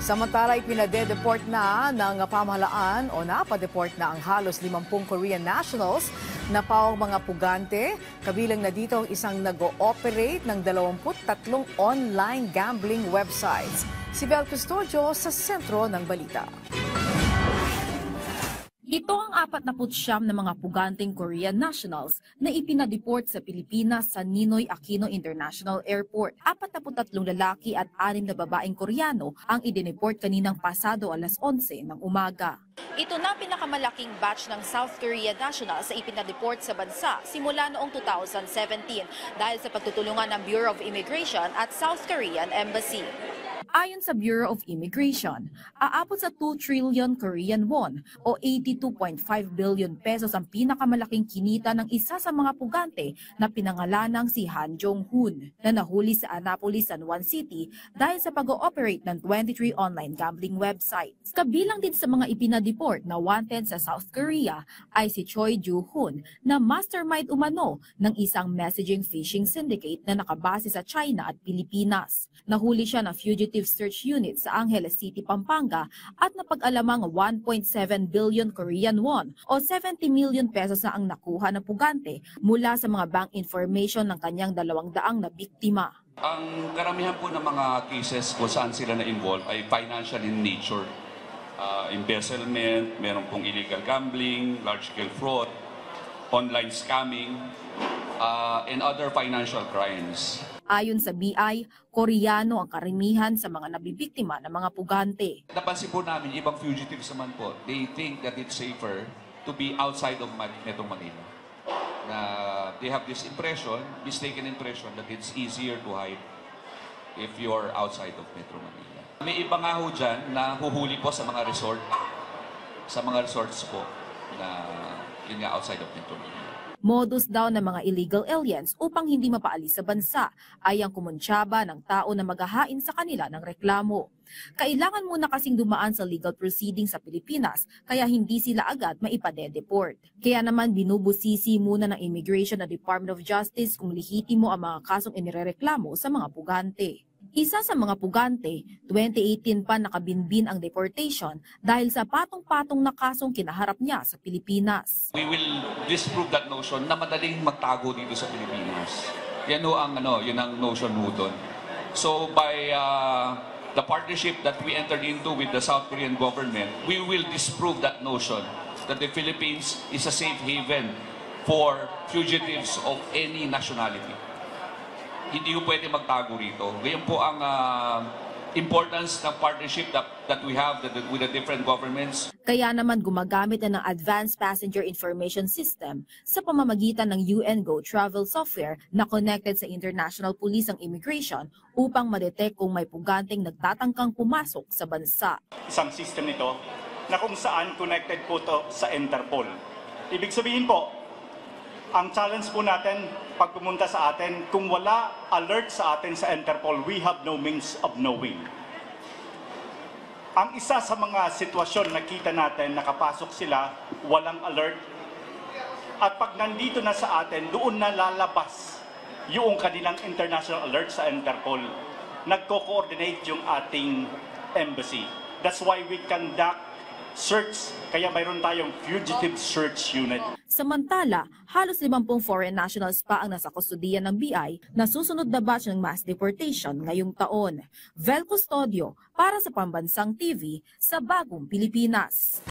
Samantala, ipinade-deport na ng pamahalaan o napadeport na ang halos 50 Korean nationals na pawang mga pugante. Kabilang na dito ang isang nag-ooperate ng 23 online gambling websites. Si Bel Custodio sa sentro ng balita. Ito ang 49 na mga puganteng Korean nationals na ipinadeport sa Pilipinas sa Ninoy Aquino International Airport. 43 lalaki at 6 na babaeng Koreano ang idineport kaninang pasado alas 11 ng umaga. Ito na pinakamalaking batch ng South Korean nationals sa ipinadeport sa bansa simula noong 2017 dahil sa pagtutulungan ng Bureau of Immigration at South Korean Embassy. Ayon sa Bureau of Immigration, aabot sa 2 trillion Korean won o 82.5 billion pesos ang pinakamalaking kinita ng isa sa mga pugante na pinangalanang si Han Jong-hoon na nahuli sa Annapolis, San Juan City dahil sa pag-ooperate ng 23 online gambling websites. Kabilang din sa mga ipinadeport na wanted sa South Korea ay si Choi Joo-hoon na mastermind umano ng isang messaging phishing syndicate na nakabase sa China at Pilipinas. Nahuli siya ng Fugitive Search Unit sa Angeles City, Pampanga at napag-alamang 1.7 billion Korean won o 70 million pesos na ang nakuha ng pugante mula sa mga bank information ng kanyang 200 na biktima. Ang karamihan po ng mga cases kung saan sila na-involve ay financial in nature. Embezzlement, meron pong illegal gambling, large-scale fraud, online scamming, and other financial crimes. Ayon sa BI, Koreano ang karamihan sa mga nabibiktima ng mga pugante. Napansin po namin, ibang fugitives naman po, they think that it's safer to be outside of Metro Manila. Na they have this impression, mistaken impression that it's easier to hide if you're outside of Metro Manila. May iba nga ho dyan na huhuli po sa mga resort, sa mga resorts po na yun nga outside of Metro Manila. Modus daw ng mga illegal aliens upang hindi mapaalis sa bansa ay ang kumonsyaba ng tao na maghahain sa kanila ng reklamo. Kailangan muna kasing dumaan sa legal proceeding sa Pilipinas kaya hindi sila agad maipade-deport. Kaya naman binubusisi muna ng Immigration at Department of Justice kung lehitimo ang mga kasong inirereklamo sa mga pugante. Isa sa mga pugante, 2018 pa nakabinbin ang deportation dahil sa patong-patong na kasong kinaharap niya sa Pilipinas. We will disprove that notion na madaling magtago dito sa Pilipinas. Yan ho ang yun ang notion ho doon. So by the partnership that we entered into with the South Korean government, we will disprove that notion that the Philippines is a safe haven for fugitives of any nationality. Hindi po pwede magtago rito. Ngayon po ang importance ng partnership that we have with the different governments. Kaya naman gumagamit na ng Advanced Passenger Information System sa pamamagitan ng UN-GO travel software na connected sa International Police ang Immigration upang ma-detect kung may puganteng nagtatangkang pumasok sa bansa. Isang system nito na kung saan connected po to sa Interpol. Ibig sabihin po, ang challenge po natin pag pumunta sa atin, kung wala alert sa atin sa Interpol, we have no means of knowing. Ang isa sa mga sitwasyon na kita natin, nakapasok sila, walang alert. At pag nandito na sa atin, doon na lalabas yung kanilang international alert sa Interpol. Nagko-coordinate yung ating embassy. That's why we conduct search, kaya mayroon tayong fugitive search unit. Samantala, halos 50 foreign nationals pa ang nasa kustudiyan ng BI na susunod na batch ng mass deportation ngayong taon. Vel Custodio para sa Pambansang TV sa Bagong Pilipinas.